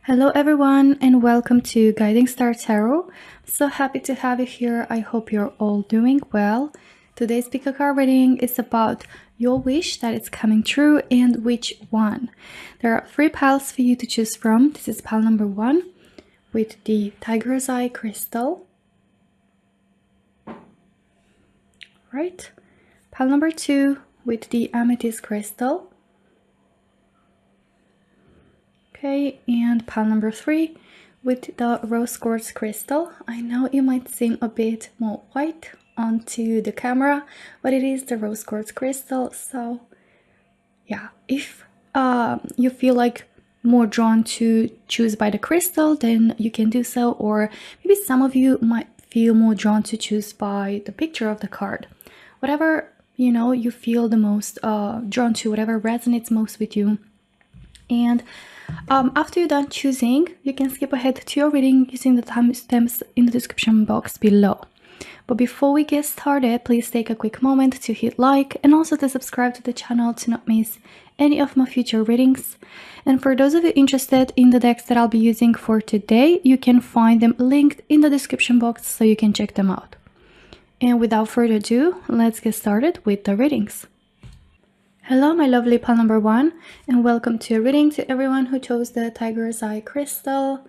Hello everyone and welcome to Guiding Star Tarot. So happy to have you here. I hope you're all doing well. Today's pick a card reading is about your wish that is coming true and which one. There are 3 piles for you to choose from. This is pile number 1 with the Tiger's Eye crystal. Right. Pile number 2 with the Amethyst crystal. Okay, and pile number 3 with the Rose Quartz crystal. I know it might seem a bit more white onto the camera, but it is the Rose Quartz crystal. So yeah, if you feel like more drawn to choose by the crystal, then you can do so, or maybe some of you might feel more drawn to choose by the picture of the card. Whatever, you know, you feel the most drawn to, whatever resonates most with you. And after you're done choosing, you can skip ahead to your reading using the timestamps in the description box below. But before we get started, please take a quick moment to hit like and also to subscribe to the channel to not miss any of my future readings. And for those of you interested in the decks that I'll be using for today, you can find them linked in the description box so you can check them out. And without further ado, let's get started with the readings. Hello my lovely pile number 1 and welcome to a reading to everyone who chose the Tiger's Eye crystal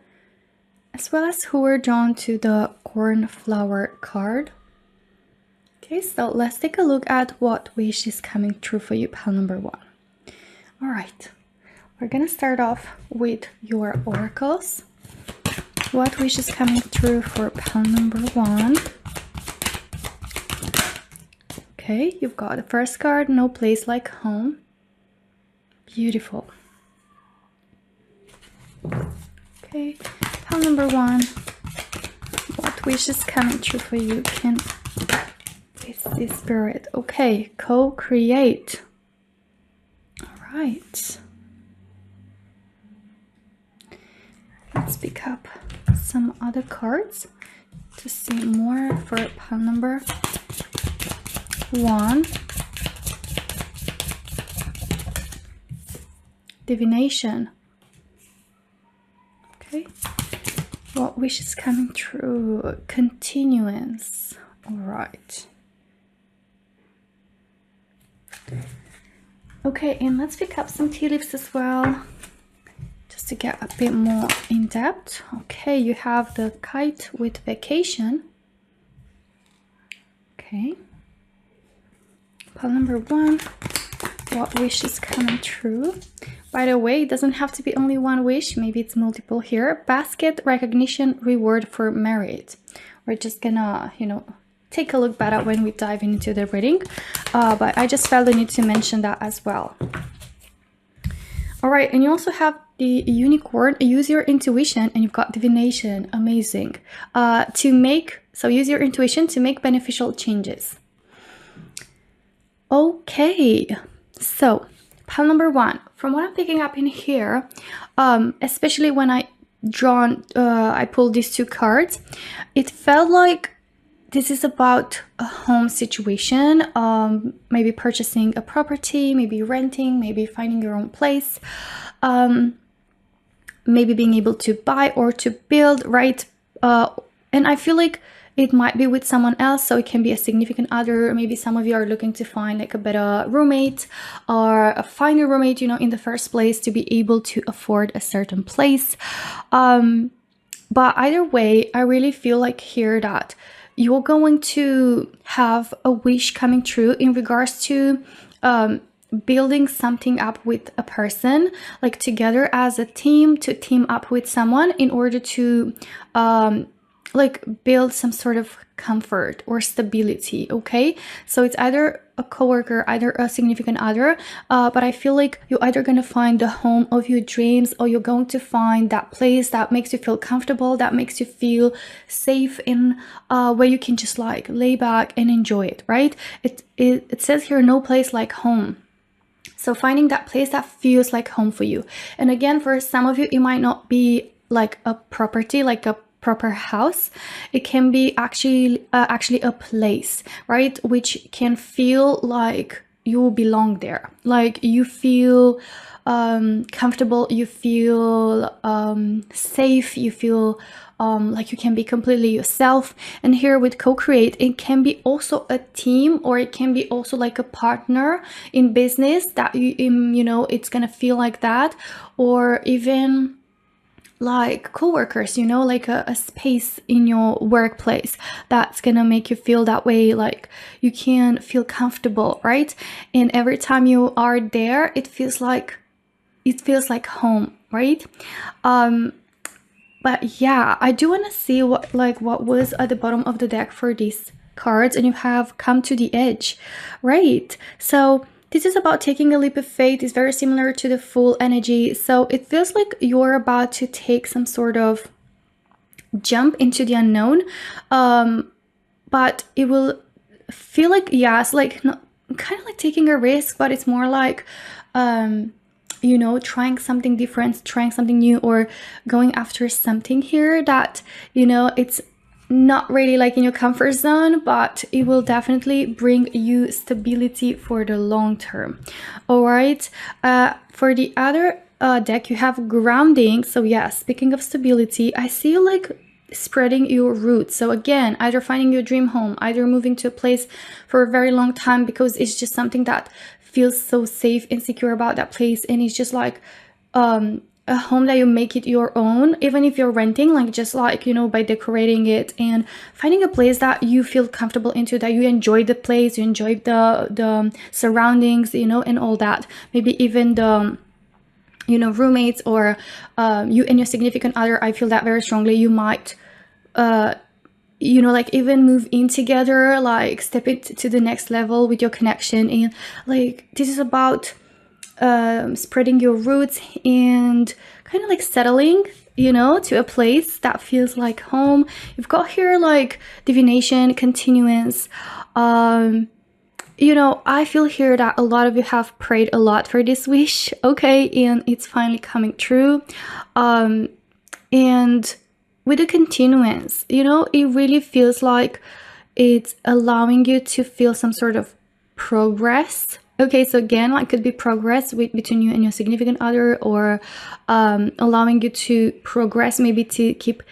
as well as who were drawn to the cornflower card. Okay, so let's take a look at what wish is coming true for you, pile number 1. Alright, we're gonna start off with your oracles. What wish is coming true for pile number 1? Okay, you've got the first card, no place like home. Beautiful. Okay, pile number 1. What wish is coming true for you? It's the spirit. Okay, co-create. All right. Let's pick up some other cards to see more for pile number 1. Divination. Okay, what wish is coming true? Continuance. All right. Okay, and let's pick up some tea leaves as well just to get a bit more in depth. Okay, you have the kite with vacation. Okay, pile number 1, what wish is coming true? By the way, it doesn't have to be only one wish, maybe it's multiple here. Basket, recognition, reward for merit. We're just gonna, you know, take a look better when we dive into the reading, but I just felt the need to mention that as well. All right, and you also have the unicorn, use your intuition, and you've got divination, amazing. So use your intuition to make beneficial changes. Okay, so pile number 1, from what I'm picking up in here, especially when I pulled these 2 cards, it felt like this is about a home situation, maybe purchasing a property, maybe renting, maybe finding your own place, maybe being able to buy or to build, right? And I feel like it might be with someone else, so it can be a significant other. Maybe some of you are looking to find like a better roommate or find a roommate, you know, in the first place to be able to afford a certain place. But either way, I really feel like here that you're going to have a wish coming true in regards to building something up with a person, like together as a team, to team up with someone in order to like build some sort of comfort or stability. Okay, so it's either a coworker, either a significant other, but I feel like you're either going to find the home of your dreams, or you're going to find that place that makes you feel comfortable, that makes you feel safe, in where you can just like lay back and enjoy it, right? It says here, no place like home. So finding that place that feels like home for you. And again, for some of you, it might not be like a property, like a proper house. It can be actually a place, right, which can feel like you belong there. Like you feel comfortable, you feel safe, you feel like you can be completely yourself. And here with co-create, it can be also a team, or it can be also like a partner in business that you know, it's gonna feel like that, or even like co-workers, you know, like a space in your workplace that's gonna make you feel that way, like you can feel comfortable, right? And every time you are there, it feels like home, right? But yeah, I do want to see what was at the bottom of the deck for these cards, and you have come to the edge, right? So this is about taking a leap of faith. It's very similar to the Fool energy. So it feels like you're about to take some sort of jump into the unknown, but it will feel like, yes, like not, kind of like taking a risk, but it's more like you know, trying something different, trying something new, or going after something here that, you know, it's not really like in your comfort zone, but it will definitely bring you stability for the long term. All right, for the other deck, you have grounding. So yeah, speaking of stability, I see you like spreading your roots. So again, either finding your dream home, either moving to a place for a very long time because it's just something that feels so safe and secure about that place, and it's just like a home that you make it your own, even if you're renting, like just like, you know, by decorating it and finding a place that you feel comfortable into, that you enjoy the place, you enjoy the surroundings, you know, and all that. Maybe even the, you know, roommates, or you and your significant other. I feel that very strongly. You might you know, like even move in together, like step it to the next level with your connection. And like this is about spreading your roots and kind of like settling, you know, to a place that feels like home. You've got here like divination, continuance. You know, I feel here that a lot of you have prayed a lot for this wish, okay, and it's finally coming true. And with the continuance, you know, it really feels like it's allowing you to feel some sort of progress. Okay, so again, like could be progress between you and your significant other, or allowing you to progress, maybe to keep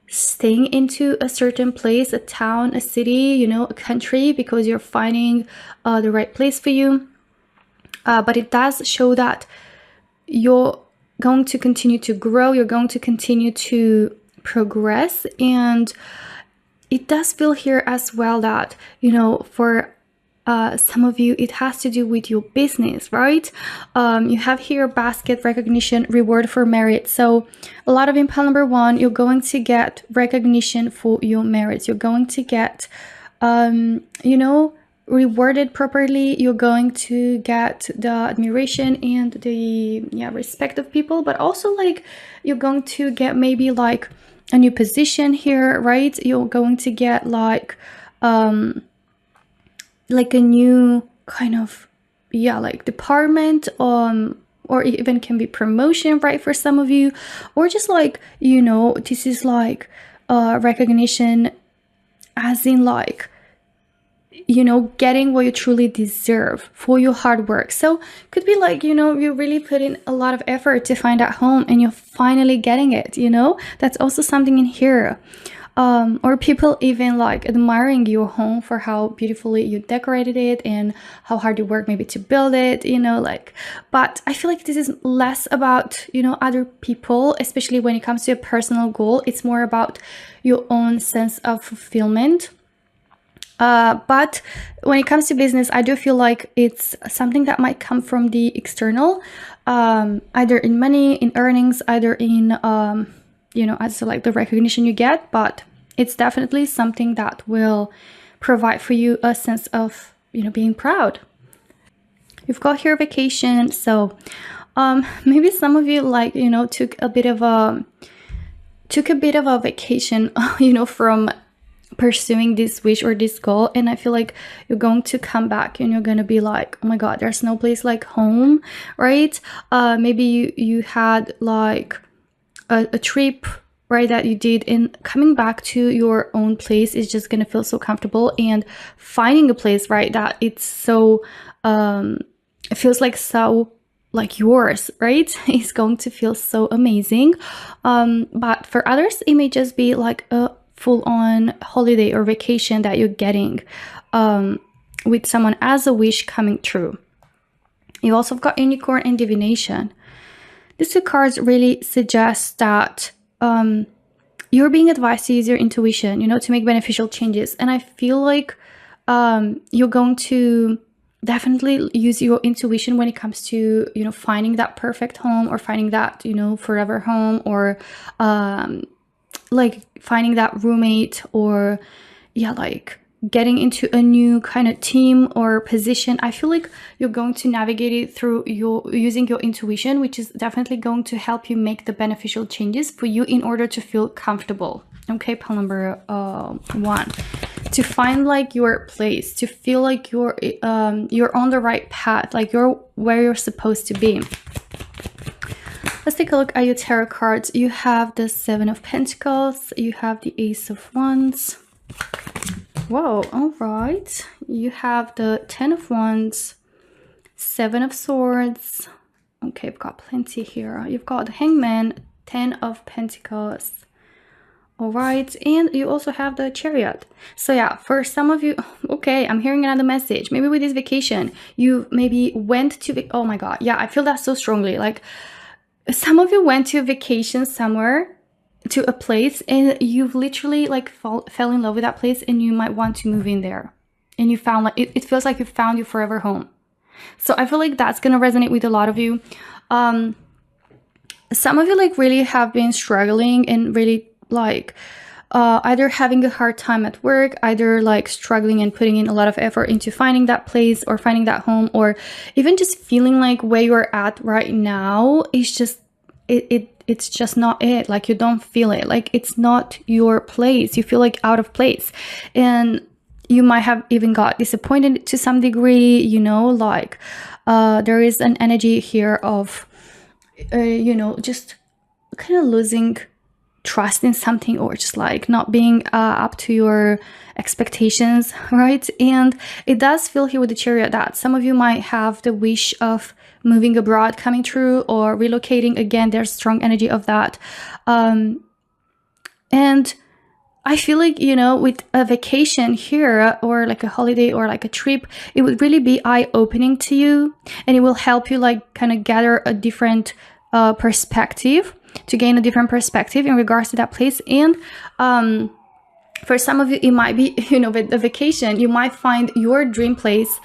staying into a certain place, a town, a city, you know, a country, because you're finding the right place for you. But it does show that you're going to continue to grow, you're going to continue to progress. And it does feel here as well that, you know, for some of you, it has to do with your business, right? You have here basket, recognition, reward for merit. So a lot of in pile number 1, you're going to get recognition for your merits. You're going to get, you know, rewarded properly. You're going to get the admiration and the respect of people, but also like you're going to get maybe like a new position here, right? You're going to get like a new kind of like department, or even can be promotion, right, for some of you, or just like, you know, this is like recognition as in like, you know, getting what you truly deserve for your hard work. So could be like, you know, you really put in a lot of effort to find that home and you're finally getting it, you know. That's also something in here. Or people even like admiring your home for how beautifully you decorated it and how hard you work maybe to build it, you know, like. But I feel like this is less about, you know, other people, especially when it comes to a personal goal. It's more about your own sense of fulfillment. But when it comes to business, I do feel like it's something that might come from the external, either in money, in earnings, either in you know, as like the recognition you get, but it's definitely something that will provide for you a sense of, you know, being proud. You've got here vacation. So maybe some of you, like, you know, took a bit of a vacation, you know, from pursuing this wish or this goal, and I feel like you're going to come back and you're going to be like, oh my god, there's no place like home, right? Maybe you had like a trip, right, that you did, and coming back to your own place is just gonna feel so comfortable, and finding a place, right, that it's so it feels like so like yours, right? It's going to feel so amazing. But for others, it may just be like a full-on holiday or vacation that you're getting with someone as a wish coming true. You also got unicorn and divination. These two cards really suggest that you're being advised to use your intuition, you know, to make beneficial changes. And I feel like you're going to definitely use your intuition when it comes to, you know, finding that perfect home or finding that, you know, forever home, or like finding that roommate, or yeah, like getting into a new kind of team or position. I feel like you're going to navigate it through using your intuition, which is definitely going to help you make the beneficial changes for you in order to feel comfortable. Okay, pile number 1. To find like your place, to feel like you're on the right path, like you're where you're supposed to be. Let's take a look at your tarot cards. You have the 7 of Pentacles, you have the Ace of Wands. Whoa, all right. You have the 10 of Wands, 7 of Swords. Okay, I've got plenty here. You've got the Hangman, 10 of Pentacles. All right, and you also have the Chariot. So yeah, for some of you, okay, I'm hearing another message. Maybe with this vacation, you maybe went to, oh my God, yeah, I feel that so strongly. Like some of you went to a vacation somewhere, to a place, and you've literally like fell in love with that place, and you might want to move in there, and you found like it feels like you found your forever home. So I feel like that's gonna resonate with a lot of you. Some of you like really have been struggling and really like either having a hard time at work, either like struggling and putting in a lot of effort into finding that place or finding that home, or even just feeling like where you're at right now is just it's just not it. Like you don't feel it, like it's not your place. You feel like out of place, and you might have even got disappointed to some degree, you know, like there is an energy here of you know, just kind of losing trust in something, or just like not being up to your expectations, right? And it does feel here with the Chariot that some of you might have the wish of moving abroad coming true, or relocating. Again, there's strong energy of that. And I feel like, you know, with a vacation here, or like a holiday or like a trip, it would really be eye-opening to you, and it will help you like kind of gather a different perspective, to gain a different perspective in regards to that place. And for some of you, it might be, you know, with the vacation, you might find your dream place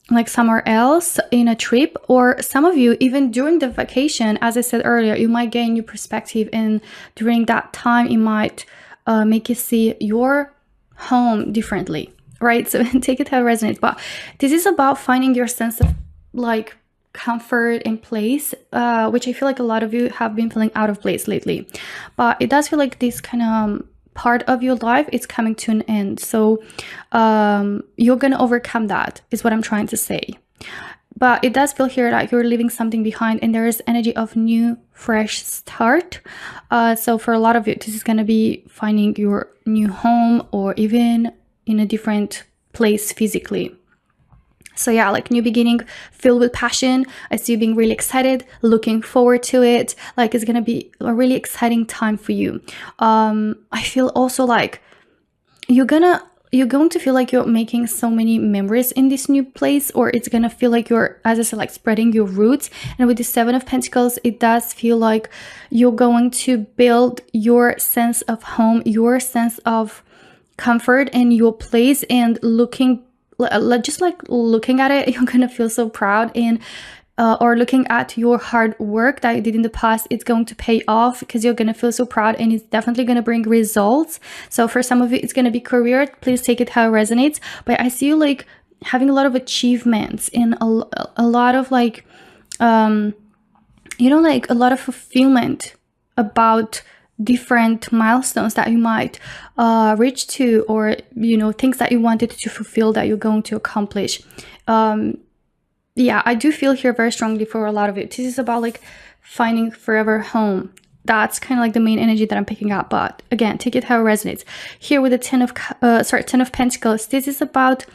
like somewhere else in a trip, or some of you even during the vacation, as I said earlier, you might gain new perspective, and during that time it might make you see your home differently, right? So take it how it resonates, but this is about finding your sense of like comfort and place, which I feel like a lot of you have been feeling out of place lately. But it does feel like this kind of part of your life is coming to an end. So you're gonna overcome that, is what I'm trying to say. But it does feel here like you're leaving something behind, and there is energy of new fresh start. So for a lot of you, this is gonna be finding your new home, or even in a different place physically. So yeah, like new beginning filled with passion. I see you being really excited, looking forward to it. Like it's gonna be a really exciting time for you. I feel also like you're going to feel like you're making so many memories in this new place, or it's gonna feel like you're, as I said, like spreading your roots. And with the 7 of Pentacles, it does feel like you're going to build your sense of home, your sense of comfort and your place, and just like looking at it, you're gonna feel so proud, and or looking at your hard work that you did in the past, it's going to pay off, because you're gonna feel so proud, and it's definitely gonna bring results. So for some of you, it's gonna be career. Please take it how it resonates. But I see you like having a lot of achievements, and a lot of like you know, like a lot of fulfillment about different milestones that you might reach to, or you know, things that you wanted to fulfill that you're going to accomplish. Yeah, I do feel here very strongly for a lot of it. This is about like finding forever home. That's kind of like the main energy that I'm picking up. But again, take it how it resonates. Here with the 10 of Pentacles, this is about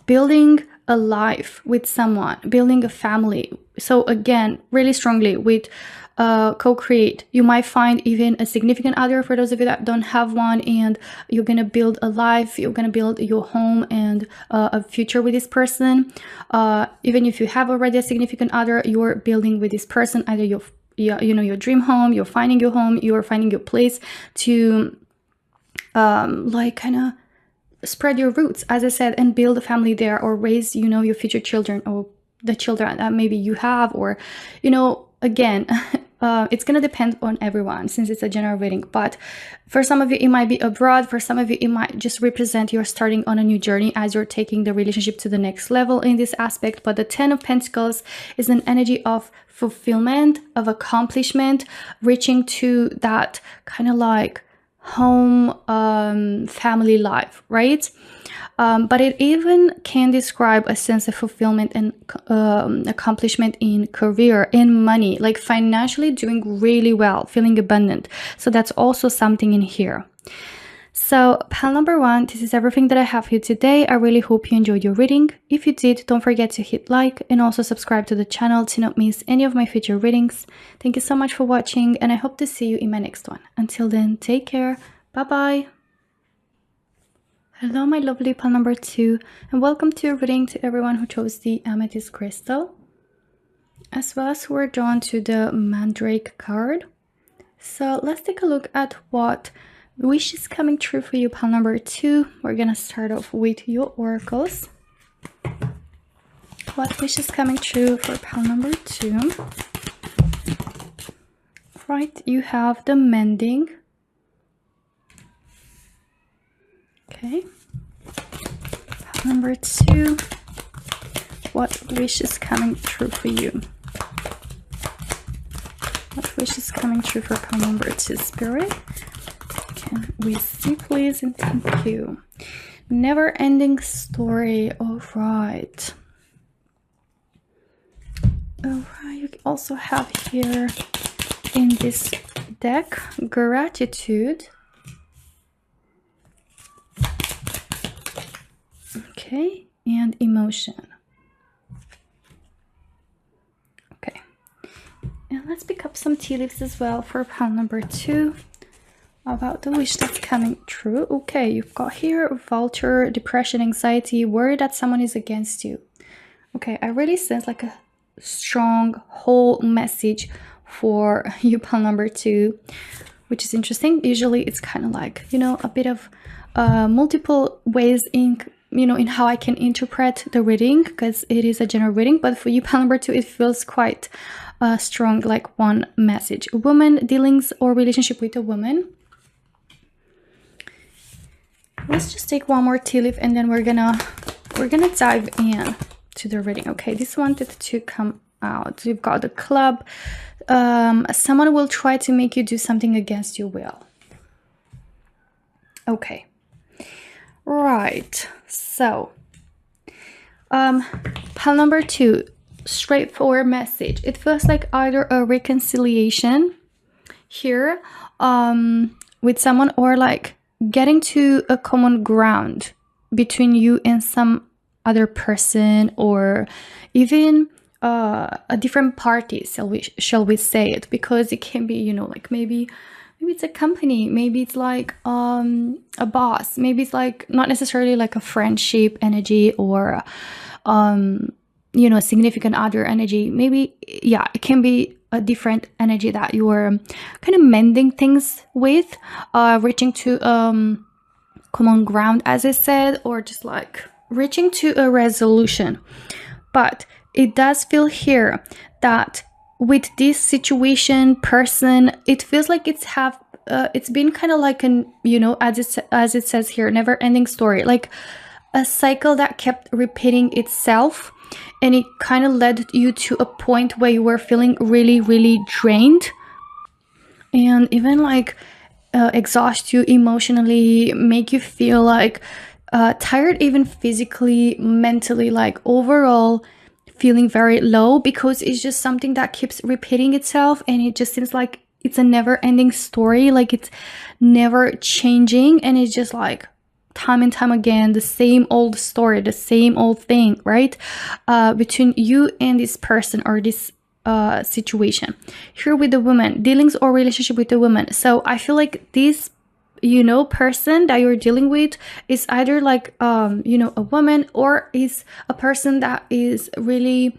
building a life with someone, building a family. So again, really strongly with co-create. You might find even a significant other for those of you that don't have one, and you're gonna build a life, you're gonna build your home and a future with this person. Even if you have already a significant other, you're building with this person either your dream home, you're finding your home, you're finding your place to like kind of spread your roots, as I said, and build a family there, or raise your future children, or the children that maybe you have, or again it's gonna depend on everyone since it's a general reading. But for some of you it might be abroad, for some of you it might just represent you're starting on a new journey as you're taking the relationship to the next level in this aspect. But the 10 of Pentacles is an energy of fulfillment, of accomplishment, reaching to that kind of like home, family life, right? But it even can describe a sense of fulfillment and accomplishment in career, in money, like financially doing really well, feeling abundant. So that's also something in here. So pile number 1, this is everything that I have here today. I really hope you enjoyed your reading. If you did, don't forget to hit like and also subscribe to the channel to not miss any of my future readings. Thank you so much for watching, and I hope to see you in my next one. Until then, take care. Bye-bye. Hello, my lovely pile number 2, and welcome to your reading to everyone who chose the amethyst crystal, as well as who were drawn to the mandrake card. So let's take a look at what wish is coming true for you, pile number 2. We're gonna start off with your oracles. What wish is coming true for pile number 2? Right, you have the mending. Okay. Pile number 2. What wish is coming true for you? What wish is coming true for pile number 2, Spirit? Can we see, please, and thank you. Never-ending story. All right. All right. You also have here in this deck gratitude. Okay, and emotion. Okay, and let's pick up some tea leaves as well for pile number 2 about the wish that's coming true. Okay, you've got here vulture, depression, anxiety, worry that someone is against you. Okay, I really sense like a strong whole message for you, pile number 2, which is interesting. Usually it's kind of like, a bit of multiple ways in in how I can interpret the reading, because it is a general reading, but for you, pile number 2, it feels quite strong, like one message. A woman, dealings or relationship with a woman. Let's just take one more tea leaf and then we're gonna dive in to the reading. Okay, this wanted to come out. You've got the club. Someone will try to make you do something against your will. Okay, right. So pile number 2, straightforward message. It feels like either a reconciliation here with someone, or like getting to a common ground between you and some other person, or even a different party, shall we say it, because it can be like maybe it's a company, maybe it's like a boss, maybe it's like not necessarily like a friendship energy, or a significant other energy. Maybe it can be a different energy that you're kind of mending things with, reaching to common ground, as I said, or just like reaching to a resolution. But it does feel here that with this situation, person, it feels like it's been kind of like an as it says here, never-ending story, like a cycle that kept repeating itself, and it kind of led you to a point where you were feeling really, really drained, and even like exhaust you emotionally, make you feel like tired, even physically, mentally, like overall feeling very low, because it's just something that keeps repeating itself, and it just seems like it's a never-ending story, like it's never changing, and it's just like time and time again, the same old story, the same old thing, right? Between you and this person or this situation. Here with the woman, dealings or relationship with the woman. So I feel like this, you know, person that you're dealing with is either like, you know, a woman, or is a person that is really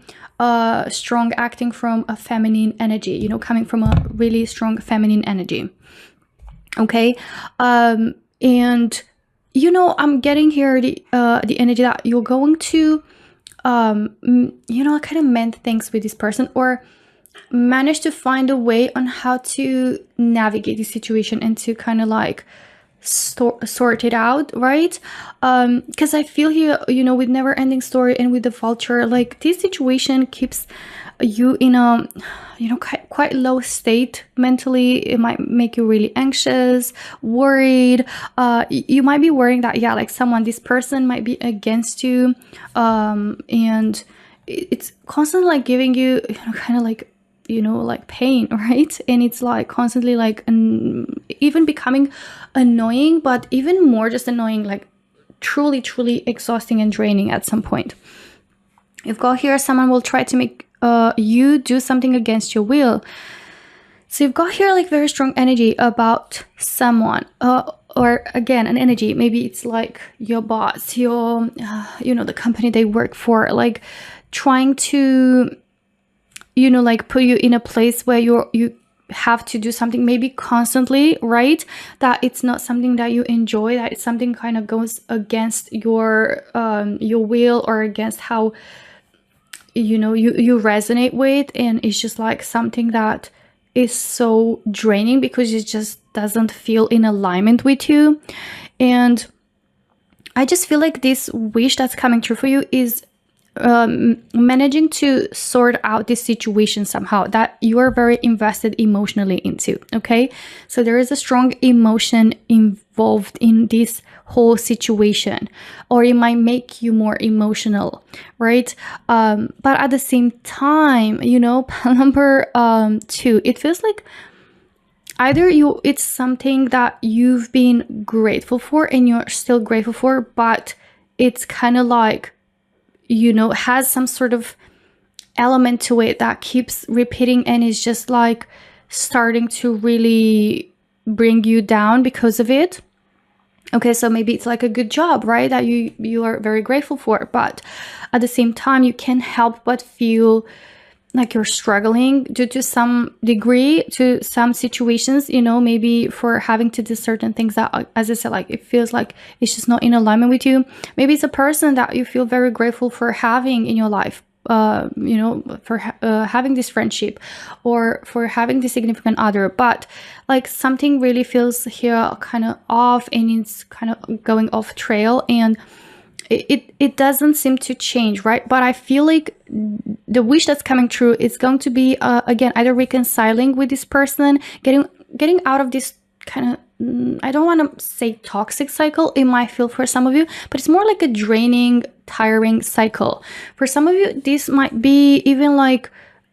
strong, acting from a feminine energy, you know, coming from a really strong feminine energy. Okay. And you know, I'm getting here the energy that you're going to you know, kind of mend things with this person, or manage to find a way on how to navigate the situation and to kind of like sort it out, right? Because I feel here, you know, with never ending story and with the vulture, like this situation keeps you in a, you know, quite low state mentally. It might make you really anxious, worried. You might be worrying that, yeah, like this person might be against you, and it's constantly like giving you, you know, kind of like, you know, like pain, right? And it's like constantly like even becoming annoying, but even more just annoying, like truly exhausting and draining at some point. You've got here someone will try to make you do something against your will. So you've got here like very strong energy about someone, or again, an energy, maybe it's like your boss, your you know, the company they work for, like trying to, you know, like put you in a place where you have to do something maybe constantly, right? That it's not something that you enjoy, that it's something kind of goes against your will, or against how, you know, you resonate with, and it's just like something that is so draining because it just doesn't feel in alignment with you. And I just feel like this wish that's coming true for you is managing to sort out this situation somehow that you are very invested emotionally into. Okay, so there is a strong emotion involved in this whole situation, or it might make you more emotional, right? But at the same time, you know, number 2, it feels like either it's something that you've been grateful for and you're still grateful for, but it's kind of like, you know, has some sort of element to it that keeps repeating and is just like starting to really bring you down because of it. Okay, so maybe it's like a good job, right, that you are very grateful for, but at the same time you can't help but feel like you're struggling due to some degree, to some situations, you know, maybe for having to do certain things that, as I said, like it feels like it's just not in alignment with you. Maybe it's a person that you feel very grateful for having in your life, you know, for having this friendship, or for having this significant other, but like something really feels here kind of off, and it's kind of going off trail, and it doesn't seem to change, right? But I feel like the wish that's coming true is going to be again, either reconciling with this person, getting out of this kind of, I don't want to say toxic cycle, it might feel for some of you, but it's more like a draining, tiring cycle. For some of you, this might be even like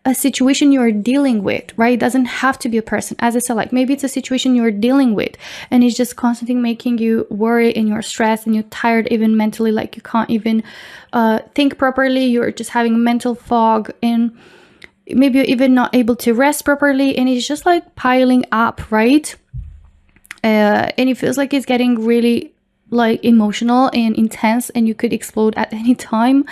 a situation you're dealing with, right? It doesn't have to be a person. As I said, like maybe it's a situation you're dealing with and it's just constantly making you worry, and you're stressed and you're tired even mentally, like you can't even think properly. You're just having mental fog, and maybe you're even not able to rest properly, and it's just like piling up, right? And it feels like it's getting really like emotional and intense, and you could explode at any time.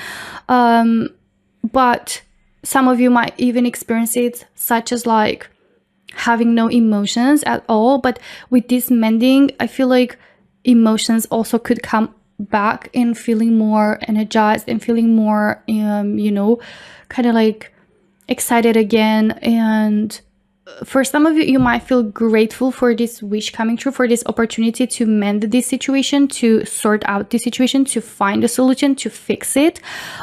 But some of you might even experience it, such as like having no emotions at all. But with this mending, I feel like emotions also could come back, and feeling more energized and feeling more, you know, kind of like excited again. And for some of you, you might feel grateful for this wish coming true, for this opportunity to mend this situation, to sort out this situation, to find a solution, to fix it,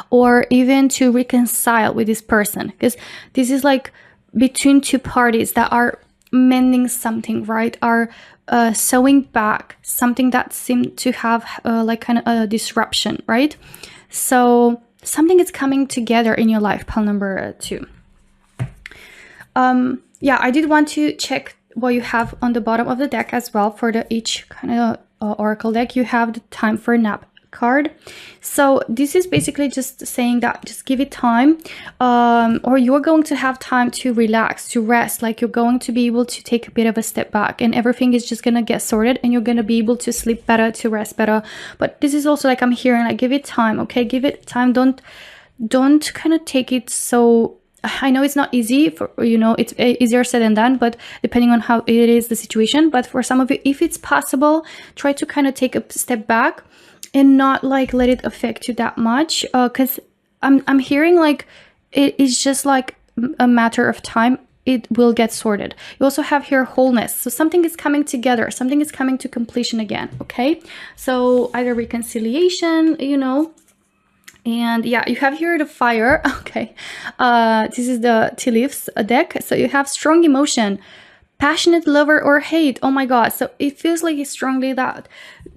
or even to reconcile with this person. Because this is like between two parties that are mending something, right? Are sewing back something that seemed to have like kind of a disruption, right? So something is coming together in your life, pile number 2. Yeah, I did want to check what you have on the bottom of the deck as well for the each kind of oracle deck, you have the time for a nap card. So this is basically just saying that just give it time, or you're going to have time to relax, to rest. Like you're going to be able to take a bit of a step back, and everything is just gonna get sorted, and you're gonna be able to sleep better, to rest better. But this is also like I'm hearing like give it time, okay? Give it time. Don't kind of take it so. I know it's not easy for, you know, it's easier said than done, but depending on how it is the situation. But for some of you, if it's possible, try to kind of take a step back and not like let it affect you that much, because I'm hearing like it is just like a matter of time. It will get sorted. You also have here wholeness, so something is coming together, something is coming to completion again, okay? So either reconciliation, you know. And yeah, you have here the fire. Okay, this is the tea leaves deck. So you have strong emotion, passionate lover or hate. Oh my god. So it feels like it's strongly that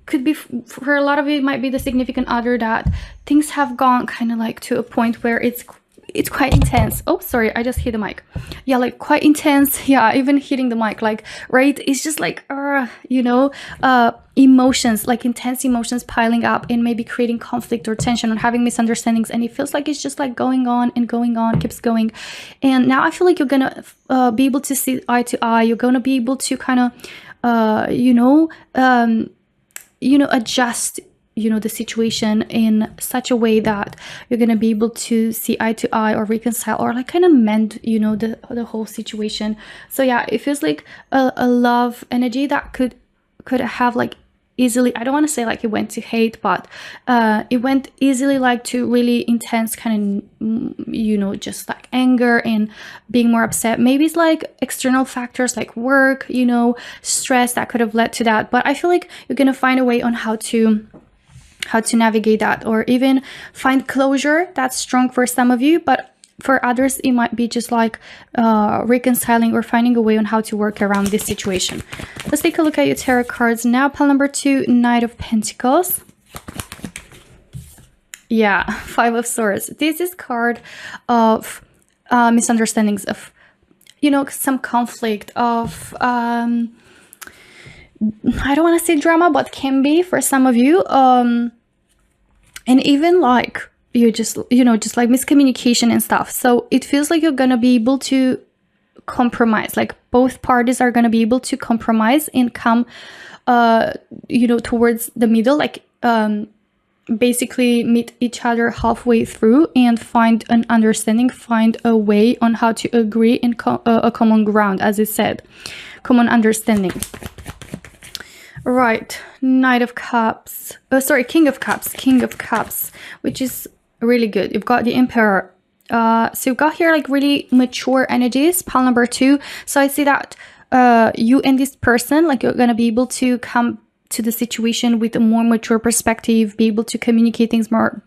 could be for a lot of it, might be the significant other, that things have gone kind of like to a point where it's quite intense. Oh, sorry, I just hit the mic. Yeah, like quite intense. Yeah, even hitting the mic, like, right? It's just like, you know, emotions, like intense emotions piling up and maybe creating conflict or tension or having misunderstandings. And it feels like it's just like going on and going on, keeps going. And now I feel like you're gonna be able to see eye to eye. You're gonna be able to kind of, adjust, you know, the situation in such a way that you're gonna be able to see eye to eye or reconcile or like kind of mend, you know, the whole situation. So yeah, it feels like a love energy that could have like easily, I don't want to say like it went to hate, but it went easily like to really intense kind of, you know, just like anger and being more upset. Maybe it's like external factors like work, you know, stress that could have led to that. But I feel like you're gonna find a way on how to navigate that, or even find closure. That's strong for some of you, but for others it might be just like reconciling or finding a way on how to work around this situation. Let's take a look at your tarot cards now. Pile number 2, Knight of Pentacles. Yeah, 5 of Swords. This is card of misunderstandings, of, you know, some conflict, of I don't want to say drama, but can be for some of you, and even like you just, you know, just like miscommunication and stuff. So it feels like you're gonna be able to compromise, like both parties are gonna be able to compromise and come you know, towards the middle, like basically meet each other halfway through and find an understanding, find a way on how to agree in a common ground, as it said, common understanding. Right, Knight of Cups, King of Cups, which is really good. You've got the Emperor. So you've got here like really mature energies, pile number 2. So I see that you and this person, like you're gonna be able to come to the situation with a more mature perspective, be able to communicate things more,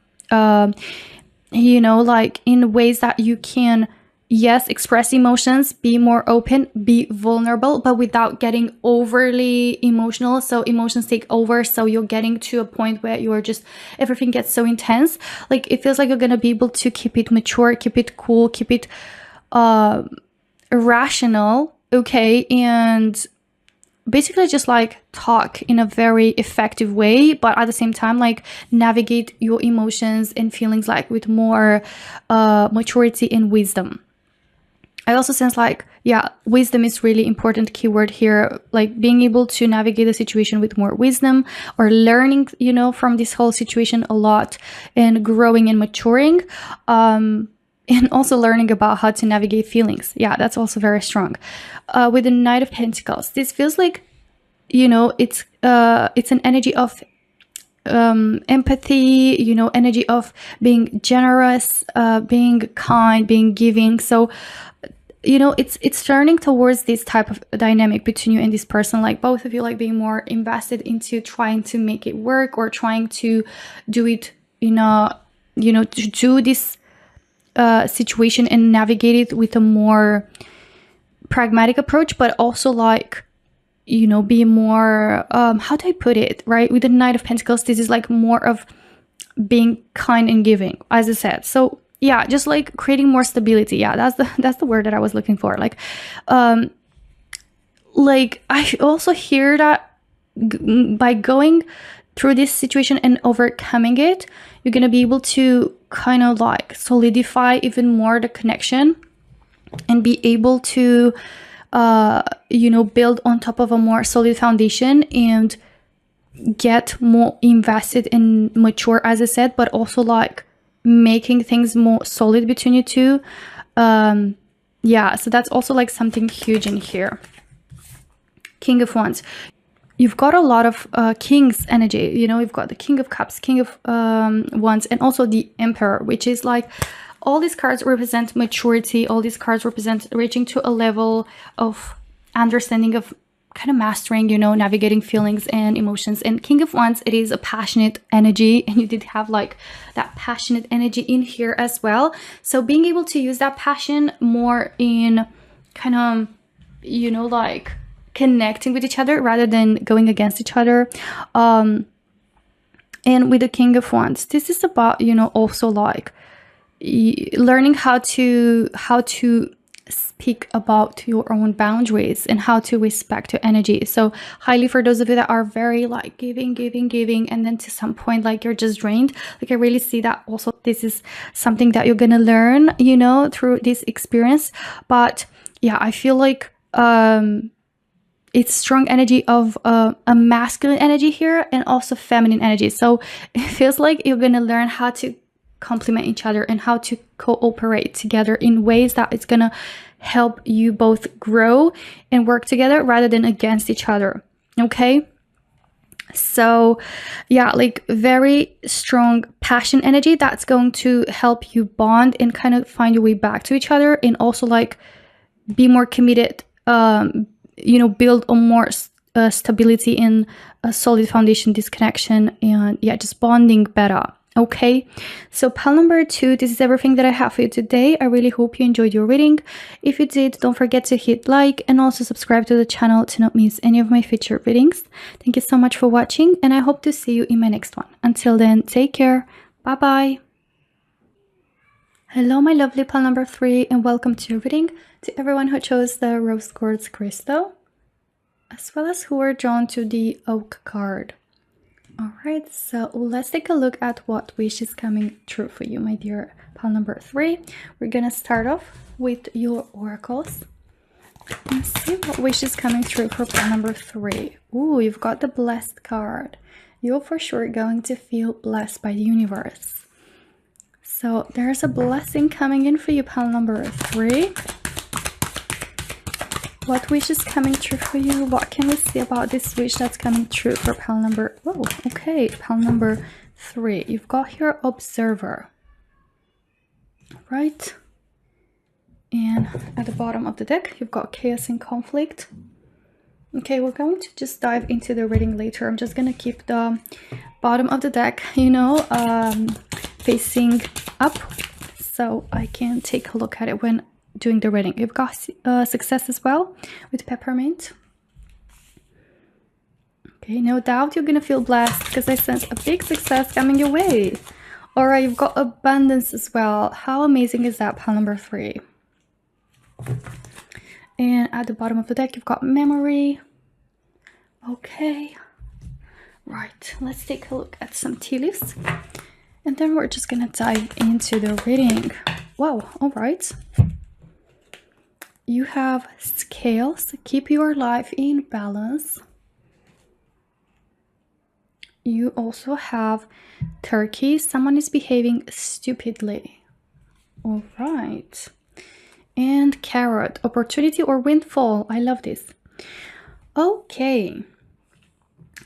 you know, like in ways that you can, yes, express emotions, be more open, be vulnerable, but without getting overly emotional. So emotions take over. So you're getting to a point where you're just, everything gets so intense. Like it feels like you're going to be able to keep it mature, keep it cool, keep it rational. Okay. And basically just like talk in a very effective way, but at the same time like navigate your emotions and feelings like with more maturity and wisdom. I also sense like, yeah, wisdom is really important keyword here, like being able to navigate the situation with more wisdom, or learning, you know, from this whole situation a lot and growing and maturing, and also learning about how to navigate feelings. Yeah, that's also very strong. With the Knight of Pentacles, this feels like, you know, it's an energy of empathy, you know, energy of being generous, being kind, being giving. So, you know, it's turning towards this type of dynamic between you and this person, like both of you like being more invested into trying to make it work, or trying to do it in a, you know, to do this situation and navigate it with a more pragmatic approach, but also like, you know, be more, how do I put it, right? With the Knight of Pentacles, this is like more of being kind and giving, as I said. So yeah, just like creating more stability. Yeah, that's the word that I was looking for. Like I also hear that by going through this situation and overcoming it, you're going to be able to kind of like solidify even more the connection and be able to build on top of a more solid foundation and get more invested and mature, as I said, but also like making things more solid between you two. Yeah, so that's also like something huge in here. King of Wands. You've got a lot of King's energy. You've got the King of Cups, King of Wands, and also the Emperor, which is like all these cards represent maturity. All these cards represent reaching to a level of understanding, of kind of mastering, navigating feelings and emotions. And King of Wands, it is a passionate energy, and you did have like that passionate energy in here as well. So being able to use that passion more in kind of, like connecting with each other rather than going against each other. And with the King of Wands, this is about, also like learning how to speak about your own boundaries and how to respect your energy. So highly for those of you that are very like giving, and then to some point like you're just drained. Like I really see that also this is something that you're gonna learn, through this experience. But yeah, I feel like it's strong energy of a masculine energy here and also feminine energy. So it feels like you're gonna learn how to complement each other and how to cooperate together in ways that it's gonna help you both grow and work together rather than against each other. Okay, so yeah, like very strong passion energy that's going to help you bond and kind of find your way back to each other, and also like be more committed, build on more stability in a solid foundation, this connection, and yeah, just bonding better. Okay, so pile number 2, this is everything that I have for you today. I really hope you enjoyed your reading. If you did, don't forget to hit like and also subscribe to the channel to not miss any of my future readings. Thank you so much for watching, and I hope to see you in my next one. Until then, take care. Bye bye. Hello, my lovely pile number 3, and welcome to your reading. To everyone who chose the rose quartz crystal, as well as who were drawn to the oak card. Alright, so let's take a look at what wish is coming true for you, my dear pile number 3. We're gonna start off with your oracles and see what wish is coming true for pile number 3. Ooh, you've got the blessed card. You're for sure going to feel blessed by the universe. So there's a blessing coming in for you, pile number 3. What wish is coming true for you? What can we see about this wish that's coming true for pile number... Oh, okay, pile number 3. You've got here Observer. Right. And at the bottom of the deck, you've got Chaos and Conflict. Okay, we're going to just dive into the reading later. I'm just going to keep the bottom of the deck, facing up, so I can take a look at it when doing the reading. You've got Success as well with Peppermint. Okay, no doubt you're gonna feel blessed because I sense a big success coming your way. All right, you've got Abundance as well. How amazing is that, pile number 3? And at the bottom of the deck, you've got Memory. Okay, right, let's take a look at some tea leaves, and then we're just gonna dive into the reading. Wow, all right. You have Scales, keep your life in balance. You also have Turkey, someone is behaving stupidly. All right. And Carrot, opportunity or windfall. I love this. Okay.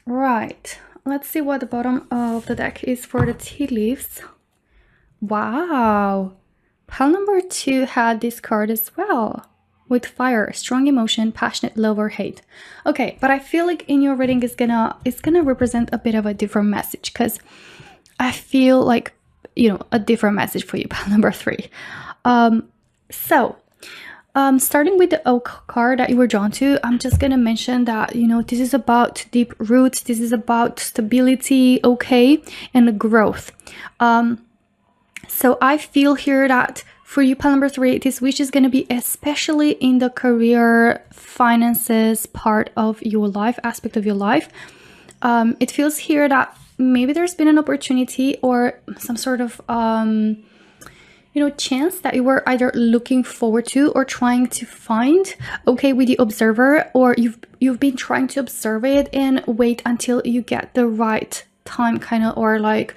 Right. Let's see what the bottom of the deck is for the tea leaves. Wow. Pile number 2 had this card as well. With Fire, strong emotion, passionate love or hate. Okay, but I feel like in your reading it's gonna represent a bit of a different message, because I feel like, a different message for you, pile number 3. Starting with the oak card that you were drawn to, I'm just gonna mention that, this is about deep roots, this is about stability, okay, and growth. So I feel here that for you, pile number 3, this wish is going to be especially in the career, finances part of your life, aspect of your life. It feels here that maybe there's been an opportunity or some sort of chance that you were either looking forward to or trying to find, okay, with the observer, or you've been trying to observe it and wait until you get the right time, kind of, or like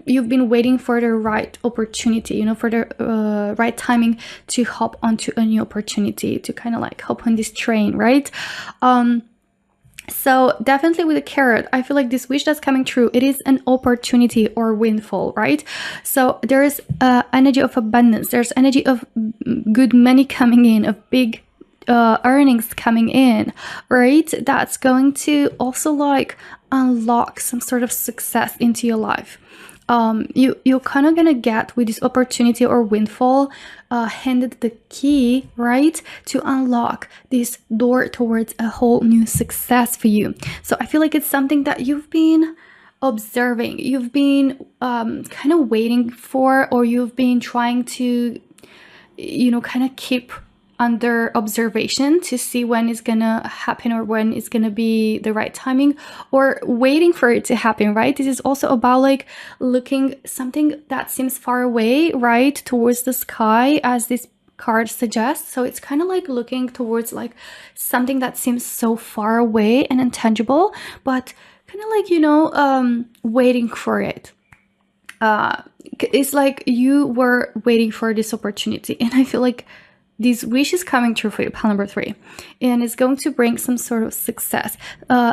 you've been waiting for the right opportunity, for the right timing to hop onto a new opportunity, to kind of like hop on this train, right? So definitely with the carrot, I feel like this wish that's coming true, it is an opportunity or windfall, right? So there is energy of abundance. There's energy of good money coming in, of big earnings coming in, right? That's going to also like unlock some sort of success into your life. You're kind of gonna get with this opportunity or windfall handed the key, right, to unlock this door towards a whole new success for you. So I feel like it's something that you've been observing, you've been kind of waiting for, or you've been trying to kind of keep under observation to see when it's gonna happen, or when it's gonna be the right timing, or waiting for it to happen, right? This is also about like looking something that seems far away, right, towards the sky, as this card suggests. So it's kind of like looking towards like something that seems so far away and intangible, but kind of like waiting for it. It's like you were waiting for this opportunity, and I feel like this wish is coming true for you, pile number 3, and it's going to bring some sort of success,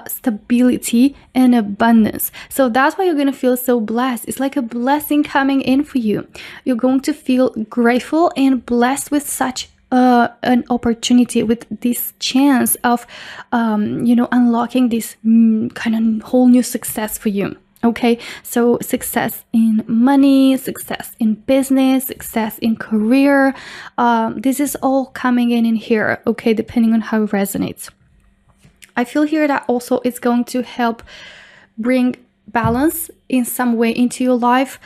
stability, and abundance. So that's why you're going to feel so blessed. It's like a blessing coming in for you. You're going to feel grateful and blessed with such an opportunity, with this chance of unlocking this kind of whole new success for you. Okay, so success in money, success in business, success in career. This is all coming in here, okay, depending on how it resonates. I feel here that also it's going to help bring balance in some way into your life.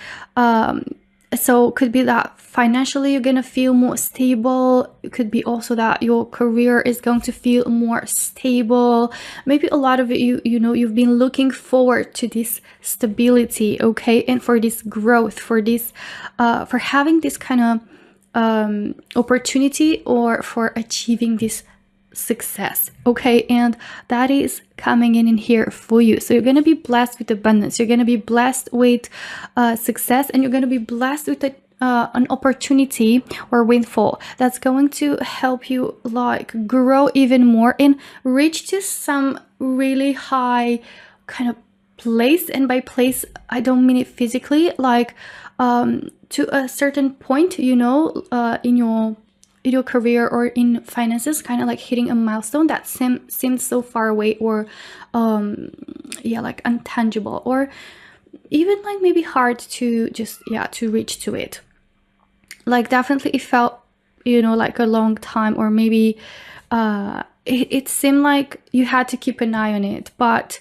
So it could be that financially you're gonna feel more stable. It could be also that your career is going to feel more stable. Maybe a lot of it, you've been looking forward to this stability, okay, and for this growth, for this, for having this kind of opportunity, or for achieving this success, okay, and that is coming in here for you. So you're going to be blessed with abundance, you're going to be blessed with success, and you're going to be blessed with an opportunity or windfall that's going to help you like grow even more and reach to some really high kind of place. And by place, I don't mean it physically, like to a certain point, in your career or in finances, kind of like hitting a milestone that seems so far away, or like intangible, or even like maybe hard to just to reach to it. Like definitely it felt like a long time, or maybe it seemed like you had to keep an eye on it, but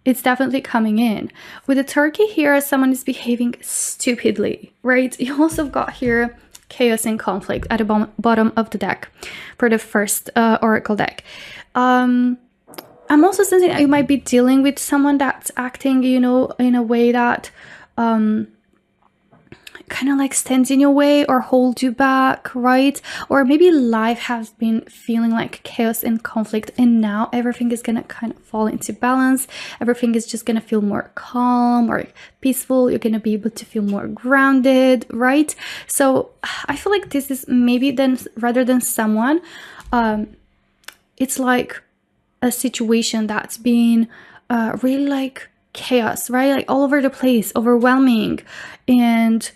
it's definitely coming in. With the turkey here, someone is behaving stupidly, right? You also got here chaos and conflict at the bottom of the deck for the first oracle deck. I'm also sensing that you might be dealing with someone that's acting, in a way that kind of like stands in your way or holds you back, right? Or maybe life has been feeling like chaos and conflict, and now everything is gonna kind of fall into balance. Everything is just gonna feel more calm or peaceful. You're gonna be able to feel more grounded, right? So I feel like this is maybe then, rather than someone, it's like a situation that's been really like chaos, right? Like all over the place, overwhelming, and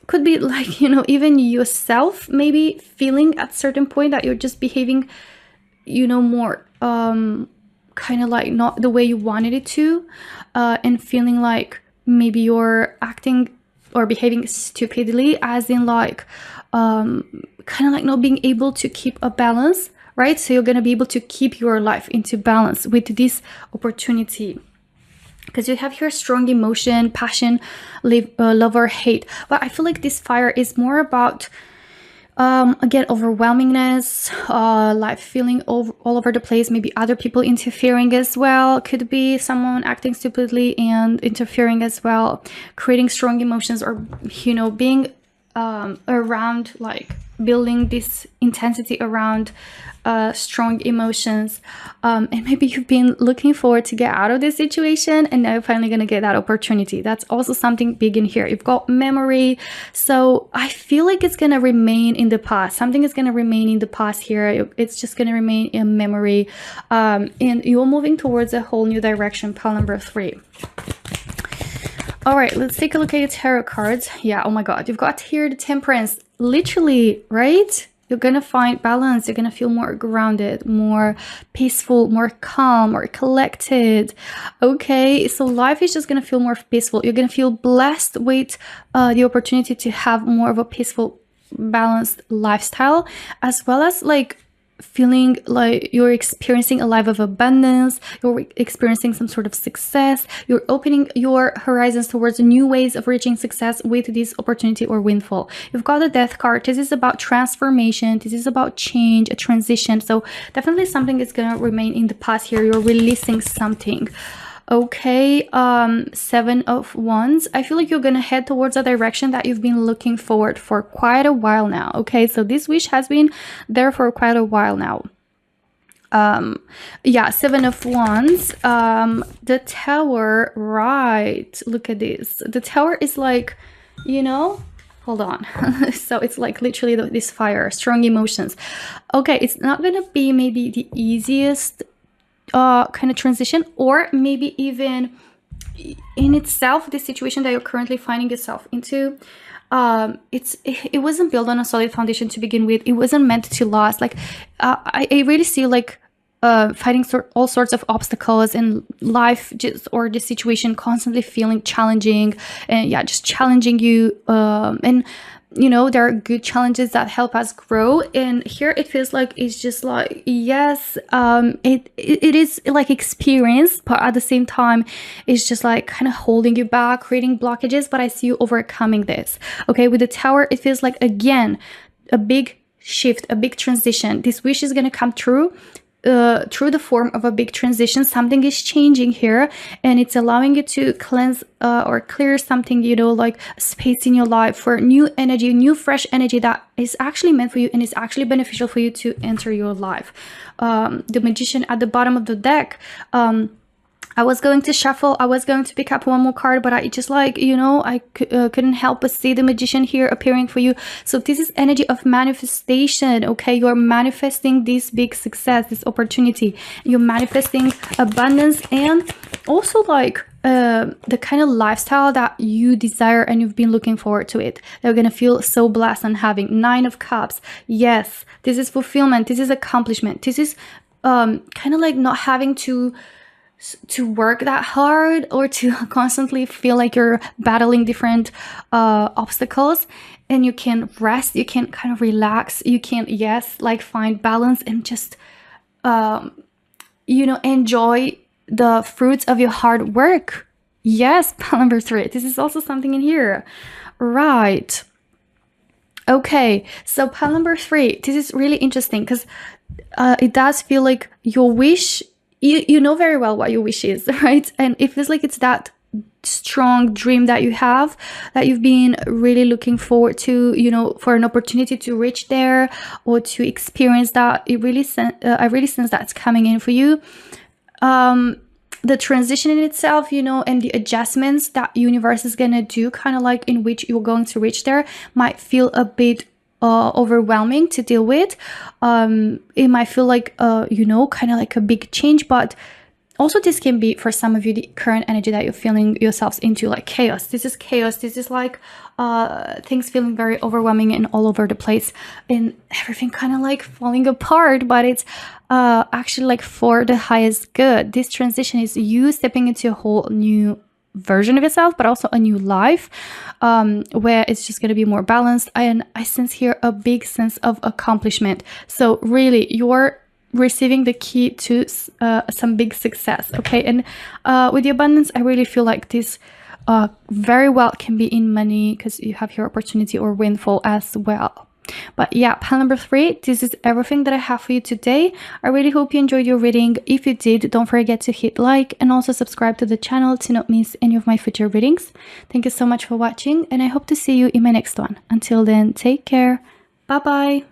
could be like, even yourself maybe feeling at certain point that you're just behaving, more kind of like not the way you wanted it to, and feeling like maybe you're acting or behaving stupidly, as in like kind of like not being able to keep a balance, right? So you're going to be able to keep your life into balance with this opportunity, because you have here strong emotion, passion, love or hate. But I feel like this fire is more about Again, overwhelmingness, life feeling all over the place, maybe other people interfering as well. Could be someone acting stupidly and interfering as well, creating strong emotions, or being around, like building this intensity around strong emotions, and maybe you've been looking forward to get out of this situation, and now you're finally gonna get that opportunity. That's also something big in here. You've got memory, so I feel like it's gonna remain in the past. Something is gonna remain in the past here. It's just gonna remain in memory, and you're moving towards a whole new direction. Pile number 3. All right, let's take a look at your tarot cards. Yeah, oh my god, you've got here the Temperance. Literally, right? You're gonna find balance. You're gonna feel more grounded, more peaceful, more calm, more collected. Okay, so life is just gonna feel more peaceful. You're gonna feel blessed with the opportunity to have more of a peaceful, balanced lifestyle, as well as like feeling like you're experiencing a life of abundance, you're experiencing some sort of success, you're opening your horizons towards new ways of reaching success with this opportunity or windfall. You've got the Death card. This is about transformation. This is about change, a transition. So definitely something is going to remain in the past here. You're releasing something. Okay, 7 of Wands. I feel like you're gonna head towards a direction that you've been looking forward for quite a while now. Okay, so this wish has been there for quite a while now. Yeah, 7 of Wands. The Tower, right? Look at this. The Tower is like, hold on. So it's like literally this fire, strong emotions. Okay, it's not gonna be maybe the easiest kind of transition, or maybe even in itself, the situation that you're currently finding yourself into, it wasn't built on a solid foundation to begin with. It wasn't meant to last. Like I really see like fighting all sorts of obstacles in life, or the situation constantly feeling challenging, and yeah, just challenging you, and there are good challenges that help us grow. And here it feels like it's just like, yes, it is like experience, but at the same time it's just like kind of holding you back, creating blockages, but I see you overcoming this. Okay, with the Tower, it feels like, again, a big shift, a big transition. This wish is going to come true through the form of a big transition. Something is changing here, and it's allowing you to cleanse or clear something, like space in your life for new energy, new fresh energy that is actually meant for you and is actually beneficial for you to enter your life. The Magician at the bottom of the deck. I was going to shuffle, I was going to pick up one more card, but I just like, I couldn't help but see the Magician here appearing for you. So this is energy of manifestation, okay? You're manifesting this big success, this opportunity. You're manifesting abundance, and also like the kind of lifestyle that you desire and you've been looking forward to it. You're gonna feel so blessed on having 9 of Cups. Yes, this is fulfillment. This is accomplishment. This is kind of like not having to work that hard, or to constantly feel like you're battling different obstacles, and you can rest, you can kind of relax, you can, yes, like find balance and just enjoy the fruits of your hard work. Yes, pile number 3. This is also something in here, right? Okay, so pile number 3, this is really interesting because it does feel like your wish, you know very well what your wish is, right? And it feels like it's that strong dream that you have, that you've been really looking forward to, for an opportunity to reach there or to experience that. I really sense that's coming in for you. The transition in itself, and the adjustments that universe is gonna do, kind of like in which you're going to reach there, might feel a bit overwhelming to deal with. It might feel like kind of like a big change, but also this can be, for some of you, the current energy that you're feeling yourselves into, like chaos. This is chaos. This is like things feeling very overwhelming and all over the place, and everything kind of like falling apart, but it's actually like for the highest good. This transition is you stepping into a whole new version of yourself, but also a new life, where it's just going to be more balanced. And I sense here a big sense of accomplishment. So really, you're receiving the key to some big success. Okay, and with the abundance, I really feel like this very well can be in money, because you have your opportunity or windfall as well. But yeah, pile number 3, this is everything that I have for you today. I really hope you enjoyed your reading. If you did, don't forget to hit like and also subscribe to the channel to not miss any of my future readings. Thank you so much for watching, and I hope to see you in my next one. Until then, take care. Bye bye.